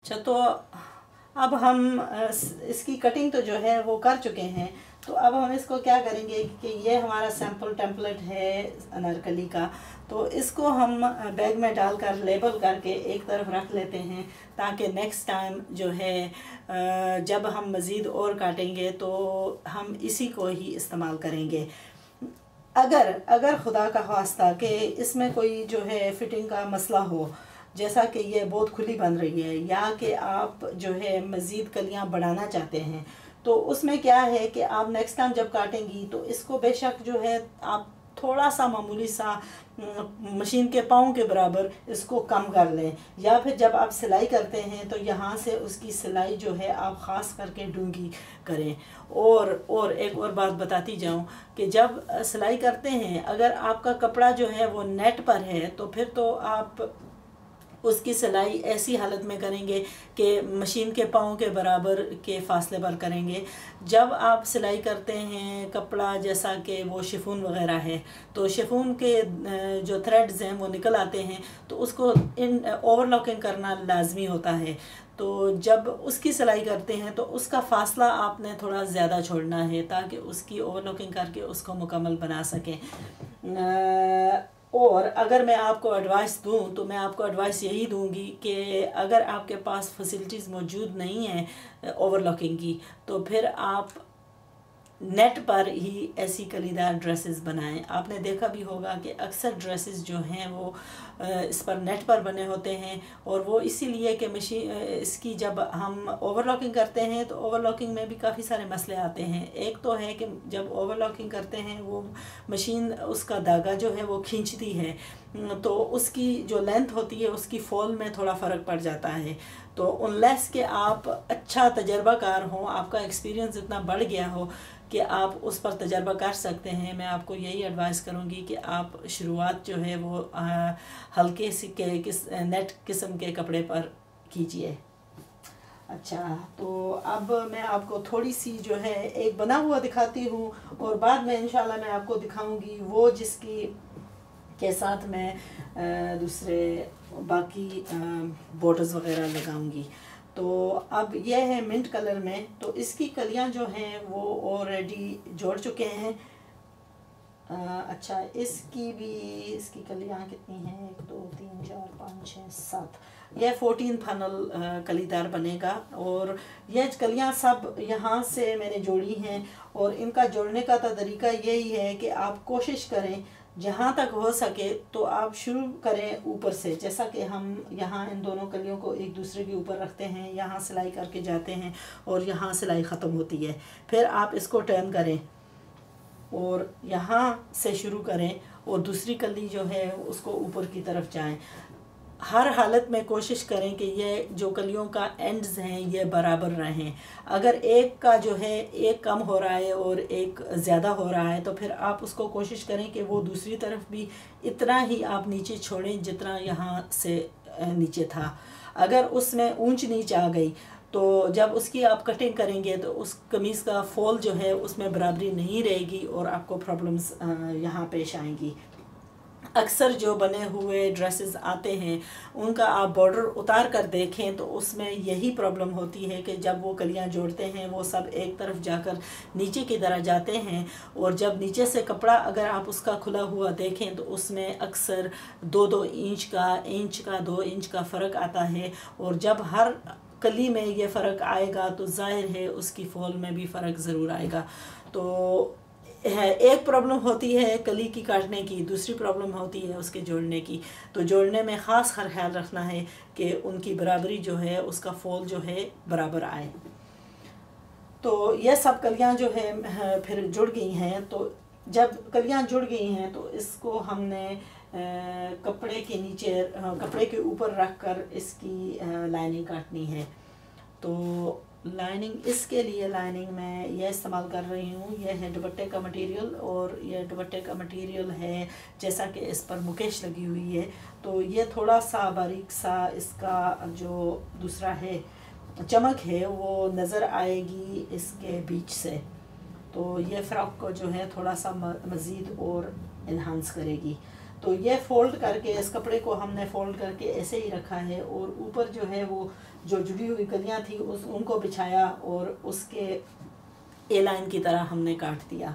अच्छा, तो अब हम इसकी कटिंग तो जो है वो कर चुके हैं। तो अब हम इसको क्या करेंगे कि ये हमारा सैम्पल टेम्पलेट है अनारकली का, तो इसको हम बैग में डालकर लेबल करके एक तरफ रख लेते हैं, ताकि नेक्स्ट टाइम जो है जब हम मज़ीद और काटेंगे तो हम इसी को ही इस्तेमाल करेंगे। अगर खुदा का ख्वास्ता कि इसमें कोई जो है फिटिंग का मसला हो, जैसा कि ये बहुत खुली बन रही है, या कि आप जो है मज़ीद कलियां बढ़ाना चाहते हैं, तो उसमें क्या है कि आप नेक्स्ट टाइम जब काटेंगी तो इसको बेशक जो है आप थोड़ा सा मामूली सा मशीन के पाँव के बराबर इसको कम कर लें, या फिर जब आप सिलाई करते हैं तो यहाँ से उसकी सिलाई जो है आप ख़ास करके डूंगी करें। और एक और बात बताती जाऊँ कि जब सिलाई करते हैं, अगर आपका कपड़ा जो है वो नेट पर है तो फिर तो आप उसकी सिलाई ऐसी हालत में करेंगे कि मशीन के पाँव के बराबर के फासले पर करेंगे। जब आप सिलाई करते हैं कपड़ा जैसा कि वो शिफॉन वगैरह है, तो शिफॉन के जो थ्रेड्स हैं वो निकल आते हैं, तो उसको ओवरलॉकिंग करना लाजमी होता है। तो जब उसकी सिलाई करते हैं तो उसका फासला आपने थोड़ा ज़्यादा छोड़ना है, ताकि उसकी ओवरलॉकिंग करके उसको मुकम्मल बना सकें। और अगर मैं आपको एडवाइस दूं तो मैं आपको एडवाइस यही दूंगी कि अगर आपके पास फैसिलिटीज़ मौजूद नहीं है ओवरलॉकिंग की, तो फिर आप नेट पर ही ऐसी कलीदार ड्रेसेस बनाएं। आपने देखा भी होगा कि अक्सर ड्रेसेस जो हैं वो इस पर नेट पर बने होते हैं, और वो इसीलिए कि मशीन इसकी जब हम ओवरलॉकिंग करते हैं तो ओवरलॉकिंग में भी काफ़ी सारे मसले आते हैं। एक तो है कि जब ओवरलॉकिंग करते हैं वो मशीन उसका धागा जो है वो खींचती है, तो उसकी जो लेंथ होती है उसकी फॉल में थोड़ा फ़र्क पड़ जाता है। तो उनलेस कि आप अच्छा तजर्बाकार हों, आपका एक्सपीरियंस इतना बढ़ गया हो कि आप उस पर तजर्बा कर सकते हैं, मैं आपको यही एडवाइस करूंगी कि आप शुरुआत जो है वो हल्के से नेट किस्म के कपड़े पर कीजिए। अच्छा, तो अब मैं आपको थोड़ी सी जो है एक बना हुआ दिखाती हूँ, और बाद में इंशाल्लाह मैं आपको दिखाऊंगी वो जिसकी के साथ मैं दूसरे बाकी बॉर्डर्स वगैरह लगाऊंगी। तो अब यह है मिंट कलर में, तो इसकी कलियां जो हैं वो ऑलरेडी जोड़ चुके हैं। अच्छा, इसकी कलियां कितनी हैं? 1 2 3 4 5 6 7, यह 14 फनल कलीदार बनेगा। और यह कलियां सब यहाँ से मैंने जोड़ी हैं, और इनका जोड़ने का तरीका यही है कि आप कोशिश करें जहाँ तक हो सके तो आप शुरू करें ऊपर से, जैसा कि हम यहाँ इन दोनों कलियों को एक दूसरे के ऊपर रखते हैं, यहाँ सिलाई करके जाते हैं और यहाँ सिलाई ख़त्म होती है। फिर आप इसको टर्न करें और यहाँ से शुरू करें, और दूसरी कली जो है उसको ऊपर की तरफ जाएं। हर हालत में कोशिश करें कि ये जो कलियों का एंड्स हैं ये बराबर रहें। अगर एक का जो है एक कम हो रहा है और एक ज़्यादा हो रहा है, तो फिर आप उसको कोशिश करें कि वो दूसरी तरफ भी इतना ही आप नीचे छोड़ें जितना यहाँ से नीचे था। अगर उसमें ऊंच नीच आ गई तो जब उसकी आप कटिंग करेंगे तो उस कमीज़ का फॉल जो है उसमें बराबरी नहीं रहेगी और आपको प्रॉब्लम्स यहाँ पेश आएंगी। अक्सर जो बने हुए ड्रेसेस आते हैं उनका आप बॉर्डर उतार कर देखें तो उसमें यही प्रॉब्लम होती है कि जब वो कलियां जोड़ते हैं वो सब एक तरफ जाकर नीचे की तरह जाते हैं, और जब नीचे से कपड़ा अगर आप उसका खुला हुआ देखें तो उसमें अक्सर 2-2 इंच का 2 इंच का फ़र्क आता है। और जब हर कली में ये फ़र्क आएगा तो जाहिर है उसकी फॉल में भी फ़र्क ज़रूर आएगा। तो है, एक प्रॉब्लम होती है कली की काटने की, दूसरी प्रॉब्लम होती है उसके जोड़ने की। तो जोड़ने में ख़ास ख्याल रखना है कि उनकी बराबरी जो है उसका फॉल जो है बराबर आए। तो यह सब कलियां जो है फिर जुड़ गई हैं। तो जब कलियां जुड़ गई हैं तो इसको हमने कपड़े के नीचे कपड़े के ऊपर रख कर इसकी लाइनिंग काटनी है। तो लाइनिंग, इसके लिए लाइनिंग मैं यह इस्तेमाल कर रही हूँ, यह है दुपट्टे का मटेरियल, और यह दुपट्टे का मटेरियल है जैसा कि इस पर मुकेश लगी हुई है। तो ये थोड़ा सा बारीक सा इसका जो दूसरा है चमक है वो नज़र आएगी इसके बीच से। तो ये फ़्रॉक को जो है थोड़ा सा मज़ीद और इन्हांस करेगी। तो ये फ़ोल्ड करके इस कपड़े को हमने फ़ोल्ड करके ऐसे ही रखा है और ऊपर जो है वो जो जुड़ी हुई कलियाँ थी उनको बिछाया और उसके ए लाइन की तरह हमने काट दिया।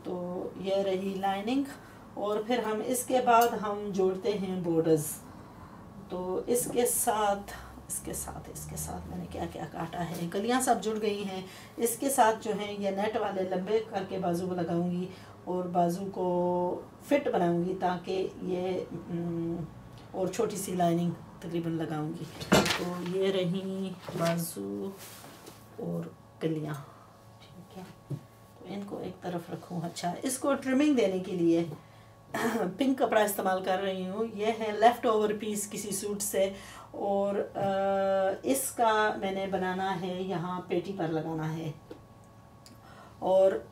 तो ये रही लाइनिंग। और फिर हम इसके बाद हम जोड़ते हैं बॉर्डर्स। तो इसके साथ मैंने क्या क्या काटा है, कलियाँ सब जुड़ गई हैं। इसके साथ जो है ये नेट वाले लंबे करके बाजू को लगाऊंगी और बाजू को फिट बनाऊंगी ताकि ये और छोटी सी लाइनिंग तकरीबन लगाऊंगी। तो ये रही बाजू और कलियाँ, ठीक है। तो इनको एक तरफ रखूँ। अच्छा, इसको ट्रिमिंग देने के लिए पिंक कपड़ा इस्तेमाल कर रही हूँ। ये है लेफ़्ट ओवर पीस किसी सूट से और इसका मैंने बनाना है, यहाँ पेटी पर लगाना है और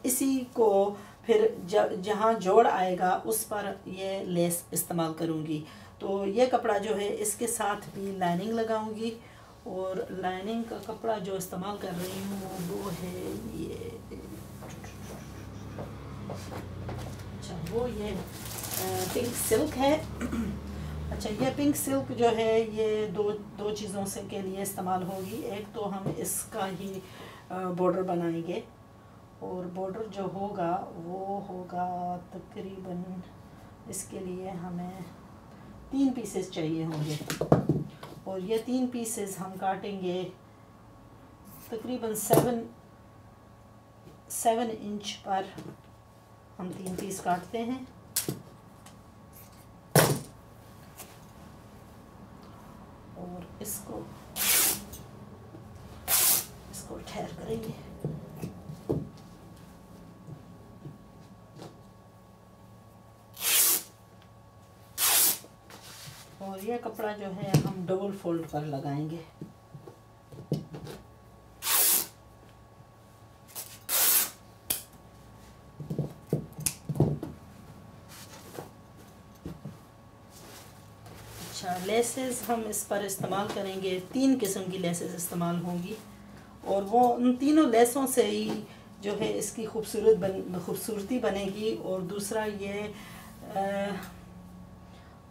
इसी को फिर जहाँ जोड़ आएगा उस पर ये लेस इस्तेमाल करूँगी। तो ये कपड़ा जो है इसके साथ भी लाइनिंग लगाऊंगी और लाइनिंग का कपड़ा जो इस्तेमाल कर रही हूँ वो है ये, अच्छा वो ये पिंक सिल्क है। अच्छा, ये पिंक सिल्क जो है ये दो चीज़ों से के लिए इस्तेमाल होगी। एक तो हम इसका ही बॉर्डर बनाएंगे और बॉर्डर जो होगा वो होगा तकरीबन, इसके लिए हमें 3 पीसेस चाहिए होंगे और ये 3 पीसेस हम काटेंगे तकरीबन 7 इंच पर हम 3 पीस काटते हैं। और इसको ठहर करेंगे। और यह कपड़ा जो है हम डबल फोल्ड पर लगाएंगे। अच्छा, लेसेस हम इस पर इस्तेमाल करेंगे। 3 किस्म की लेसेस इस्तेमाल होंगी और वो उन तीनों लेसों से ही जो है इसकी खूबसूरती बनेगी। और दूसरा ये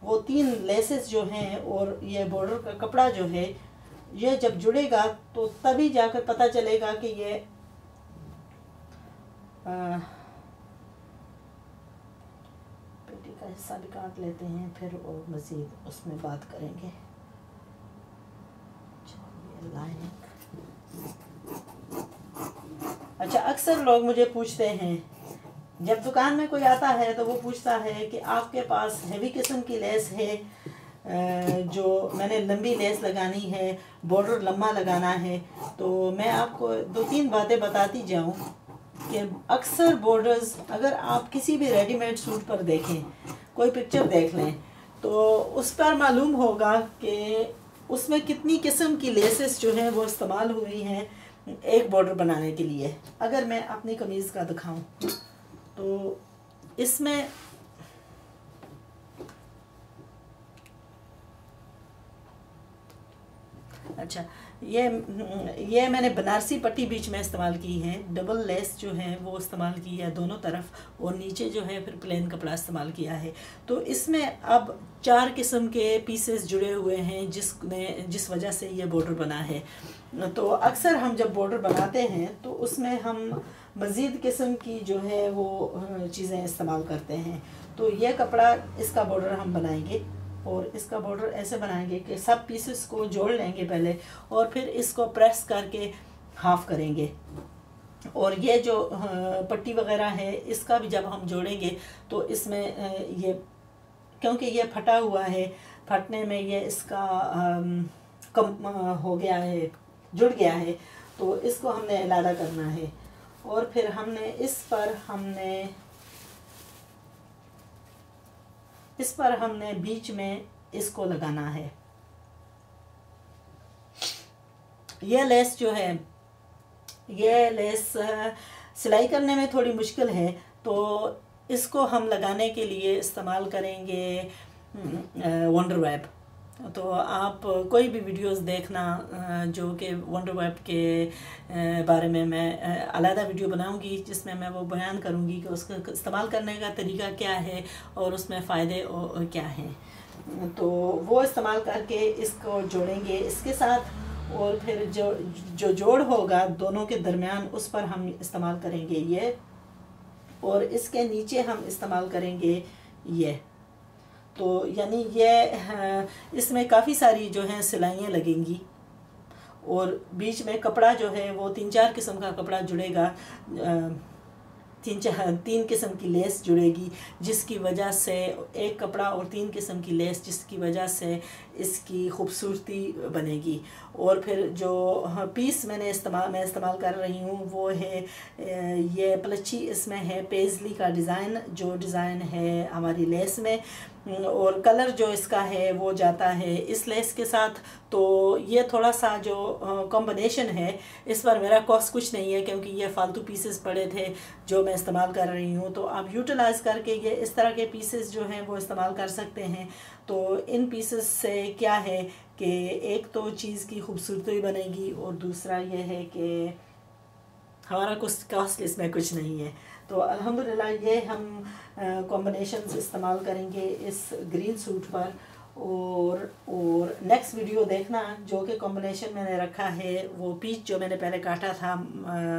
वो 3 लेसेस जो हैं और ये बॉर्डर का कपड़ा जो है ये जब जुड़ेगा तो तभी जाकर पता चलेगा कि ये पेटी का हिस्सा भी काट लेते हैं फिर और मज़ीद उसमें बात करेंगे। ये लाइनिंग। अच्छा, अक्सर लोग मुझे पूछते हैं, जब दुकान में कोई आता है तो वो पूछता है कि आपके पास हैवी किस्म की लेस है, जो मैंने लंबी लेस लगानी है, बॉर्डर लंबा लगाना है। तो मैं आपको 2-3 बातें बताती जाऊं कि अक्सर बॉर्डर्स अगर आप किसी भी रेडीमेड सूट पर देखें, कोई पिक्चर देख लें तो उस पर मालूम होगा कि उसमें कितनी किस्म की लेसेस जो हैं वो इस्तेमाल हुई हैं एक बॉर्डर बनाने के लिए। अगर मैं अपनी कमीज़ का दिखाऊं तो इसमें अच्छा ये मैंने बनारसी पट्टी बीच में इस्तेमाल की है। डबल लेस जो है वो इस्तेमाल की है दोनों तरफ और नीचे जो है फिर प्लेन कपड़ा इस्तेमाल किया है। तो इसमें अब 4 किस्म के पीसेस जुड़े हुए हैं जिस वजह से ये बॉर्डर बना है। तो अक्सर हम जब बॉर्डर बनाते हैं तो उसमें हम मज़ीद किस्म की जो है वो चीज़ें इस्तेमाल करते हैं। तो ये कपड़ा, इसका बॉर्डर हम बनाएंगे और इसका बॉर्डर ऐसे बनाएंगे कि सब पीसेस को जोड़ लेंगे पहले और फिर इसको प्रेस करके हाफ करेंगे। और ये जो पट्टी वगैरह है इसका भी जब हम जोड़ेंगे तो इसमें ये, क्योंकि ये फटा हुआ है, फटने में ये इसका कम हो गया है, जुड़ गया है, तो इसको हमने अलग करना है। और फिर हमने इस पर हमने बीच में इसको लगाना है। ये लेस जो है, ये लेस सिलाई करने में थोड़ी मुश्किल है, तो इसको हम लगाने के लिए इस्तेमाल करेंगे वंडर वेब। तो आप कोई भी वीडियोस देखना जो कि वंडर वेब के बारे में मैं अलग वीडियो बनाऊंगी, जिसमें मैं वो बयान करूंगी कि उसका इस्तेमाल करने का तरीका क्या है और उसमें फ़ायदे क्या हैं। तो वो इस्तेमाल करके इसको जोड़ेंगे इसके साथ, और फिर जो जोड़ होगा दोनों के दरमियान उस पर हम इस्तेमाल करेंगे ये, और इसके नीचे हम इस्तेमाल करेंगे ये। तो यानी ये इसमें काफ़ी सारी जो हैं सिलाइयाँ लगेंगी, और बीच में कपड़ा जो है वो 3-4 किस्म का कपड़ा जुड़ेगा, 3 किस्म की लेस जुड़ेगी, जिसकी वजह से एक कपड़ा और 3 किस्म की लेस, जिसकी वजह से इसकी खूबसूरती बनेगी। और फिर जो पीस मैं इस्तेमाल कर रही हूँ वो है ये पलच्छी, इसमें है पेजली का डिज़ाइन, जो डिज़ाइन है हमारी लेस में, और कलर जो इसका है वो जाता है इस लेस के साथ। तो ये थोड़ा सा जो कॉम्बिनेशन है, इस पर मेरा कॉस्ट कुछ नहीं है, क्योंकि ये फालतू पीसेस पड़े थे जो मैं इस्तेमाल कर रही हूँ। तो आप यूटिलाइज़ करके ये इस तरह के पीसेस जो हैं वो इस्तेमाल कर सकते हैं। तो इन पीसेस से क्या है कि एक तो चीज़ की खूबसूरती बनेगी, और दूसरा ये है कि हमारा कुछ कॉस्ट इसमें कुछ नहीं है। तो अल्हम्दुलिल्लाह ये हम कॉम्बिनेशंस इस्तेमाल करेंगे इस ग्रीन सूट पर। और नेक्स्ट वीडियो देखना जो कि कॉम्बिनेशन मैंने रखा है, वो पीच जो मैंने पहले काटा था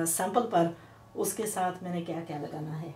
सैंपल पर, उसके साथ मैंने क्या क्या लगाना है।